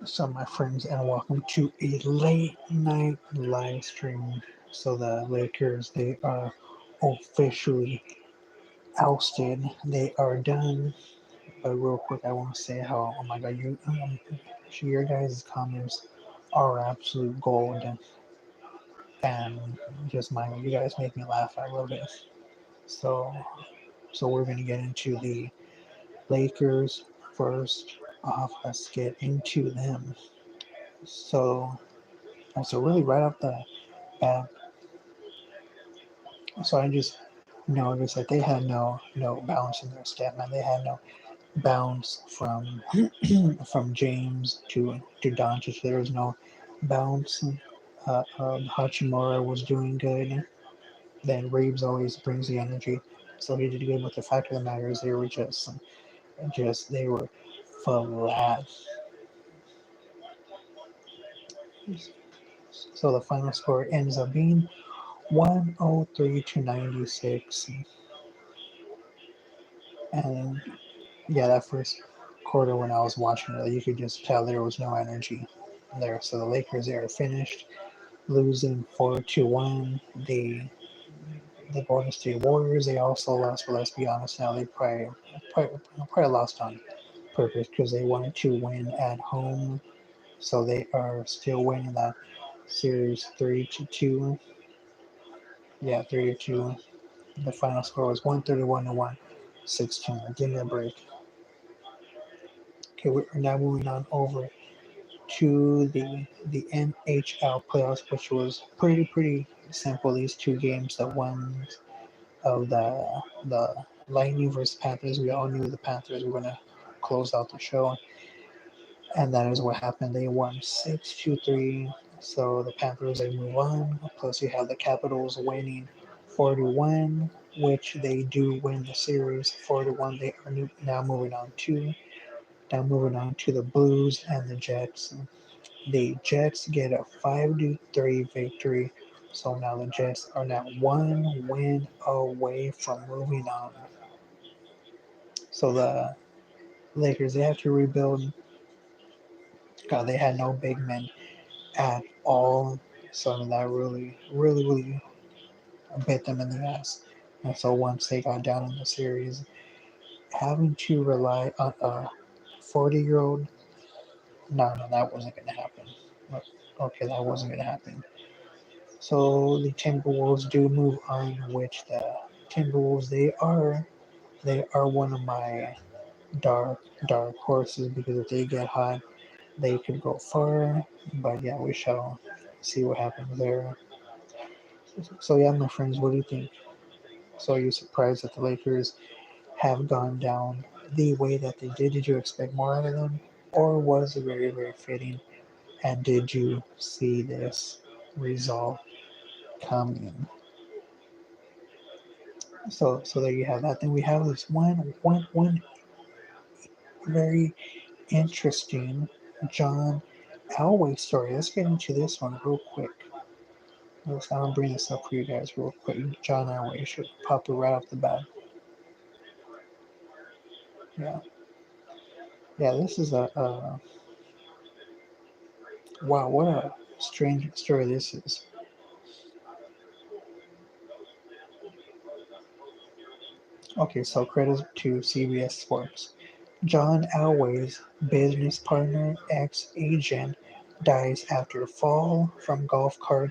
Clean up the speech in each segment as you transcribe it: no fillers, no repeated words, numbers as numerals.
So, my friends, and welcome to a late night live stream. So, the Lakers, they are officially ousted. They are done. But real quick, I want to say how, oh my god, your guys' comments are absolute gold. And just my, you guys make me laugh. I love it. So, so we're going to get into the Lakers first off. Let's get into them. So, so really right off the bat, so I just noticed that they had no bounce in their step, man. They had no bounce from from James to Doncic. There was no bounce. Hachimura was doing good. Then Reeves always brings the energy, so he did good. But the fact of the matter is, they were just they were flat. So the final score ends up being 103 to 96, and yeah, that first quarter when I was watching it, you could just tell there was no energy there. So the Lakers, they are finished losing 4-1. The Golden State Warriors, they also lost, but let's be honest now, they probably lost on purpose because they wanted to win at home. So they are still winning that series 3-2. Yeah, 3-2. The final score was 131 to 116. Give me a break. Okay, we're now moving on over to the NHL playoffs, which was pretty simple. These two games, the ones of the Lightning versus Panthers, we all knew the Panthers were gonna close out the show, and that is what happened. They won 6-3. So the Panthers, they move on. Plus you have the Capitals winning 4-1, which they do win the series 4-1. They are now moving on to the Blues and the Jets. The Jets get a 5-3 victory. So now the Jets are now one win away from moving on. So the Lakers, they have to rebuild. God, they had no big men at all. So that really bit them in the ass. And so once they got down in the series, having to rely on a 40-year-old, no, that wasn't going to happen. Okay, that wasn't going to happen. So the Timberwolves do move on, which the Timberwolves, they are one of my dark horses, because if they get hot, they could go far. But yeah, we shall see what happens there. So yeah, my friends, what do you think? So are you surprised that the Lakers have gone down the way that they did? Did you expect more out of them, or was it very fitting? And did you see this result coming? So there you have that. Then we have this one very interesting John Elway story. Let's get into this one real quick. I'll bring this up for you guys real quick. John Elway should pop it right off the bat. Yeah, yeah. This is a wow. What a strange story this is. Okay, so credit to CBS Sports. John Elway's business partner, ex-agent, dies after fall from golf cart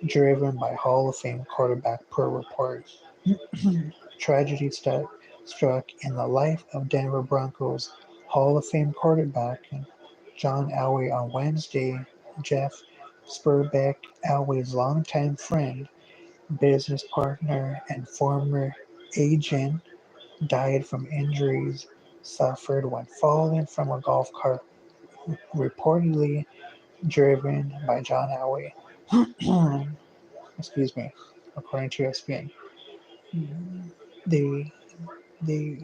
driven by Hall of Fame quarterback, per report. Tragedy struck in the life of Denver Broncos Hall of Fame quarterback John Elway on Wednesday. Jeff Spurbeck, Elway's longtime friend, business partner, and former agent, died from injuries suffered when falling from a golf cart reportedly driven by John Elway. Excuse me. According to ESPN, the the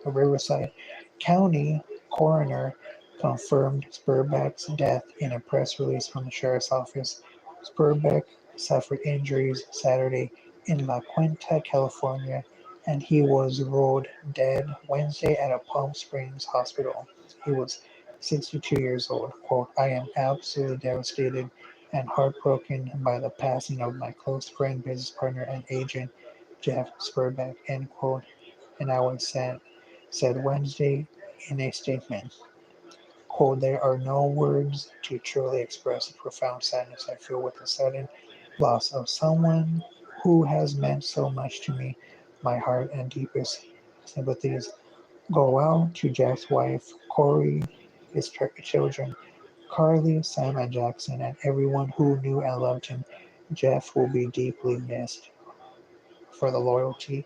Riverside County coroner confirmed Spurbeck's death in a press release from the sheriff's office. Spurbeck suffered injuries Saturday in La Quinta, California, and he was ruled dead Wednesday at a Palm Springs hospital. He was 62 years old. Quote, I am absolutely devastated and heartbroken by the passing of my close friend, business partner, and agent, Jeff Spurbeck, end quote. And Elway said Wednesday in a statement, quote, there are no words to truly express the profound sadness I feel with the sudden loss of someone who has meant so much to me. My heart and deepest sympathies go out to Jeff's wife, Corey, his children, Carly, Sam, and Jackson, and everyone who knew and loved him. Jeff will be deeply missed for the loyalty,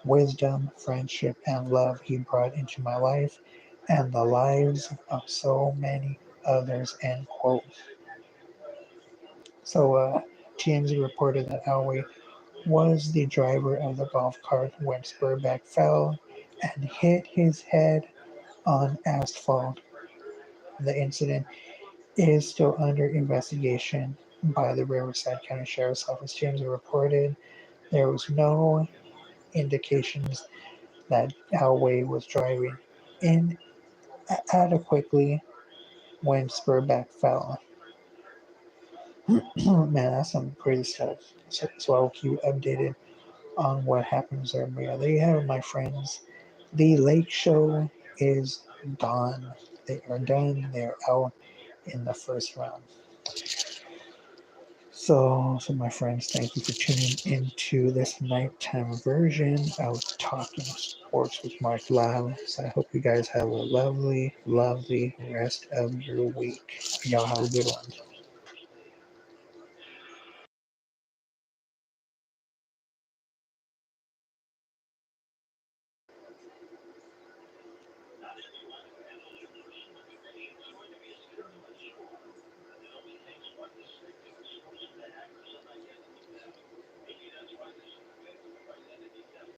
wisdom, friendship, and love he brought into my life and the lives of so many others, end quote. So, TMZ reported that Elway was the driver of the golf cart when Spurbeck fell and hit his head on asphalt. The incident is still under investigation by the Riverside County Sheriff's Office. TMZ reported there was no indications that Elway was driving inadequately when Spurbeck fell. Man, that's some crazy stuff. So I'll keep you updated on what happens there. But yeah, there you have it, my friends. The lake show is gone. They are done. They are out in the first round. So my friends, thank you for tuning into this nighttime version of Talking Sports with Mark Live. So I hope you guys have a lovely, lovely rest of your week. Y'all have a good one.